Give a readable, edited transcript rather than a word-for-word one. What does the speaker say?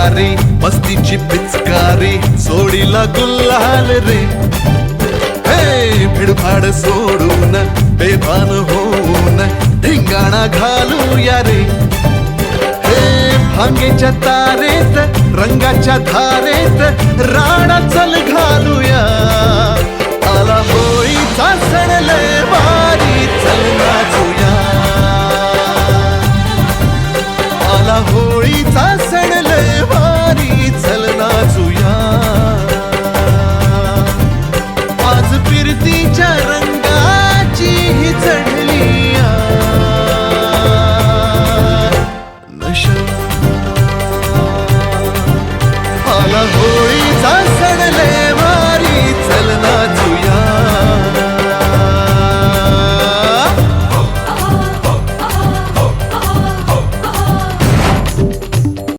पिचकारी, मस्तीची पिचकारी, सोडीला गुल्हाल रे. हे भिडभाड सोडून बेभान होऊन धिंगाणा घालूया रे. हे भांगेच्या तारेत रंगाच्या धारेत राणा चल घालूया.